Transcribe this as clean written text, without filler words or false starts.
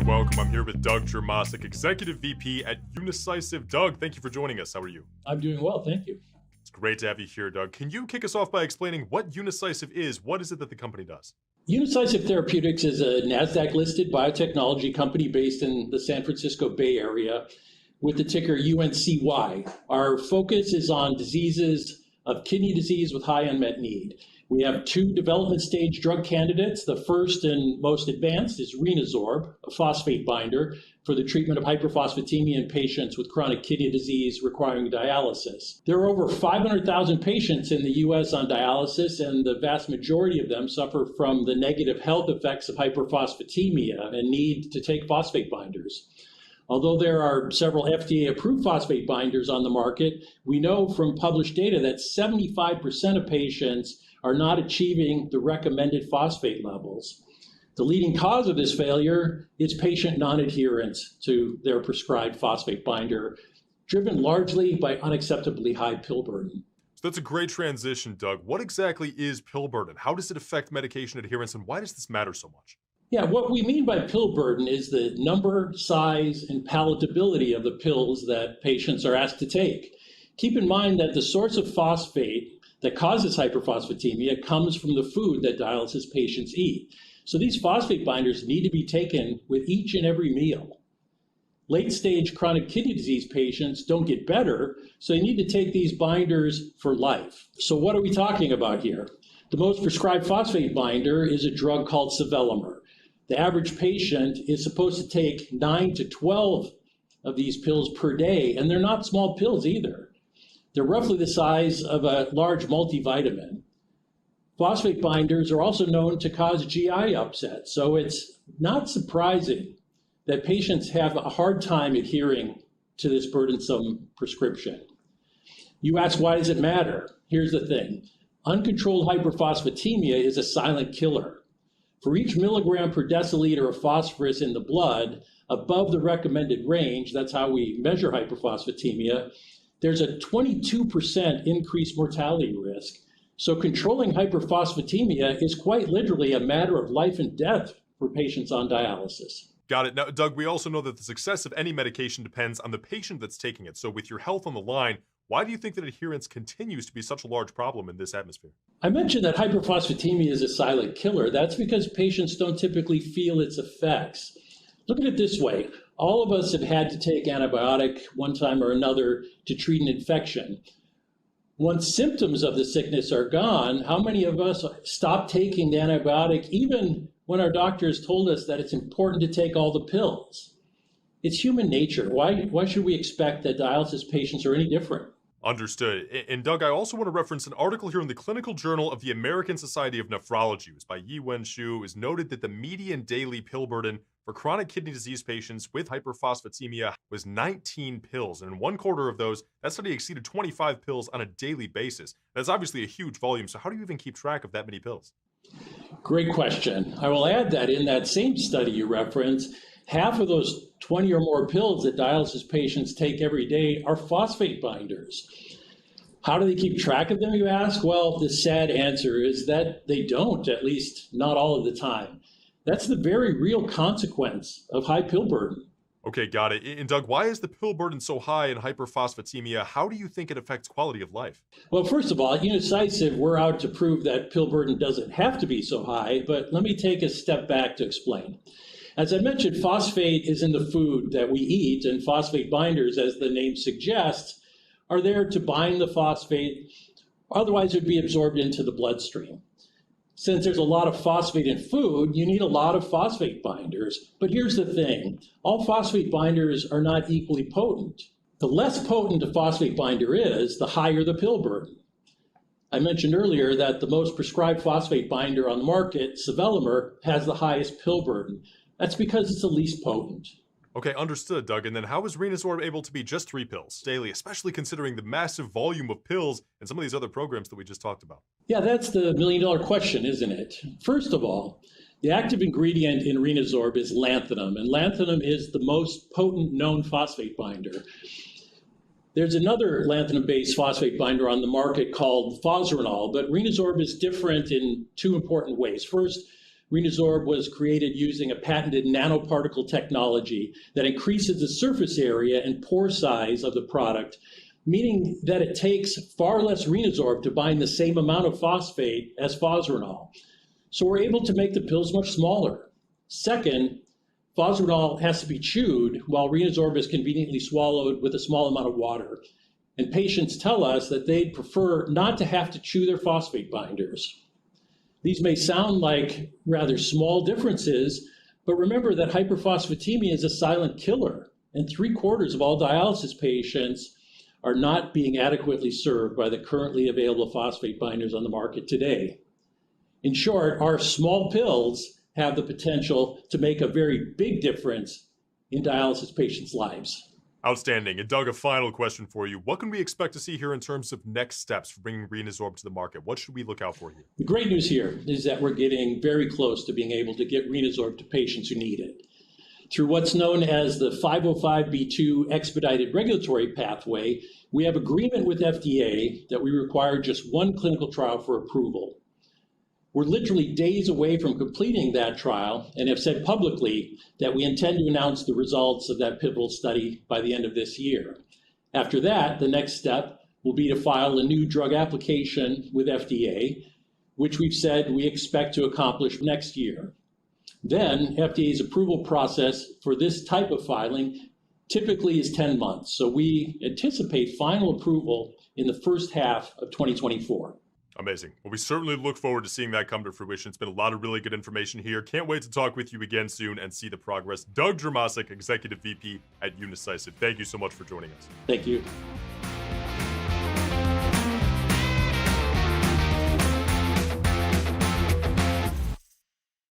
welcome. I'm here with Doug Jermasek, Executive VP at Unicycive. Doug, thank you for joining us. How are you? I'm doing well, thank you. It's great to have you here, Doug. Can you kick us off by explaining what Unicycive is? What is it that the company does? Unicycive Therapeutics is a Nasdaq-listed biotechnology company based in the San Francisco Bay Area with the ticker UNCY. Our focus is on diseases of kidney disease with high unmet need. We have 2 development stage drug candidates. The first and most advanced is Renasorb, a phosphate binder for the treatment of hyperphosphatemia in patients with chronic kidney disease requiring dialysis. There are over 500,000 patients in the U.S. on dialysis, and the vast majority of them suffer from the negative health effects of hyperphosphatemia and need to take phosphate binders. Although there are several FDA-approved phosphate binders on the market, we know from published data that 75% of patients are not achieving the recommended phosphate levels. The leading cause of this failure is patient non-adherence to their prescribed phosphate binder, driven largely by unacceptably high pill burden. So that's a great transition, Doug. What exactly is pill burden? How does it affect medication adherence, and why does this matter so much? Yeah, what we mean by pill burden is the number, size, and palatability of the pills that patients are asked to take. Keep in mind that the source of phosphate that causes hyperphosphatemia comes from the food that dialysis patients eat. So these phosphate binders need to be taken with each and every meal. Late-stage chronic kidney disease patients don't get better, so they need to take these binders for life. So what are we talking about here? The most prescribed phosphate binder is a drug called sevelamer. The average patient is supposed to take 9 to 12 of these pills per day, and they're not small pills either. They're roughly the size of a large multivitamin. Phosphate binders are also known to cause GI upset, so it's not surprising that patients have a hard time adhering to this burdensome prescription. You ask, why does it matter? Here's the thing. Uncontrolled hyperphosphatemia is a silent killer. For each milligram per deciliter of phosphorus in the blood above the recommended range, that's how we measure hyperphosphatemia, there's a 22% increased mortality risk. So controlling hyperphosphatemia is quite literally a matter of life and death for patients on dialysis. Got it. Now, Doug, we also know that the success of any medication depends on the patient that's taking it. So with your health on the line, why do you think that adherence continues to be such a large problem in this atmosphere? I mentioned that hyperphosphatemia is a silent killer. That's because patients don't typically feel its effects. Look at it this way. All of us have had to take antibiotic one time or another to treat an infection. Once symptoms of the sickness are gone, how many of us stop taking the antibiotic even when our doctors told us that it's important to take all the pills? It's human nature. Why should we expect that dialysis patients are any different? Understood. And Doug, I also want to reference an article here in the Clinical Journal of the American Society of Nephrology. It was by UNCY. It was noted that the median daily pill burden for chronic kidney disease patients with hyperphosphatemia was 19 pills. And in 1/4 of those, that study exceeded 25 pills on a daily basis. That's obviously a huge volume. So how do you even keep track of that many pills? Great question. I will add that in that same study you referenced, half of those 20 or more pills that dialysis patients take every day are phosphate binders. How do they keep track of them, you ask? Well, the sad answer is that they don't, at least not all of the time. That's the very real consequence of high pill burden. Okay, got it. And Doug, why is the pill burden so high in hyperphosphatemia? How do you think it affects quality of life? Well, first of all, at Unicycive, we're out to prove that pill burden doesn't have to be so high, but let me take a step back to explain. As I mentioned, phosphate is in the food that we eat, and phosphate binders, as the name suggests, are there to bind the phosphate, otherwise it would be absorbed into the bloodstream. Since there's a lot of phosphate in food, you need a lot of phosphate binders. But here's the thing, all phosphate binders are not equally potent. The less potent a phosphate binder is, the higher the pill burden. I mentioned earlier that the most prescribed phosphate binder on the market, sevelamer, has the highest pill burden. That's because it's the least potent. Okay, understood, Doug. And then how is Renasorb able to be just 3 pills daily, especially considering the massive volume of pills and some of these other programs that we just talked about? Yeah, that's the million-dollar question, isn't it? First of all, the active ingredient in Renasorb is lanthanum, and lanthanum is the most potent known phosphate binder. There's another lanthanum-based phosphate binder on the market called fosrenol, but Renasorb is different in 2 important ways. First, Renasorb was created using a patented nanoparticle technology that increases the surface area and pore size of the product, meaning that it takes far less Renasorb to bind the same amount of phosphate as Fosrenol. So we're able to make the pills much smaller. Second, Fosrenol has to be chewed while Renasorb is conveniently swallowed with a small amount of water. And patients tell us that they'd prefer not to have to chew their phosphate binders. These may sound like rather small differences, but remember that hyperphosphatemia is a silent killer, and 3/4 of all dialysis patients are not being adequately served by the currently available phosphate binders on the market today. In short, our small pills have the potential to make a very big difference in dialysis patients' lives. Outstanding. And Doug, a final question for you. What can we expect to see here in terms of next steps for bringing Renasorb to the market? What should we look out for here? The great news here is that we're getting very close to being able to get Renasorb to patients who need it. Through what's known as the 505(b)(2) expedited regulatory pathway, we have agreement with FDA that we require just one clinical trial for approval. We're literally days away from completing that trial and have said publicly that we intend to announce the results of that pivotal study by the end of this year. After that, the next step will be to file a new drug application with FDA, which we've said we expect to accomplish next year. Then FDA's approval process for this type of filing typically is 10 months. So we anticipate final approval in the first half of 2024. Amazing. Well, we certainly look forward to seeing that come to fruition. It's been a lot of really good information here. Can't wait to talk with you again soon and see the progress. Doug Jermasek, Executive VP at Unicycive. Thank you so much for joining us. Thank you.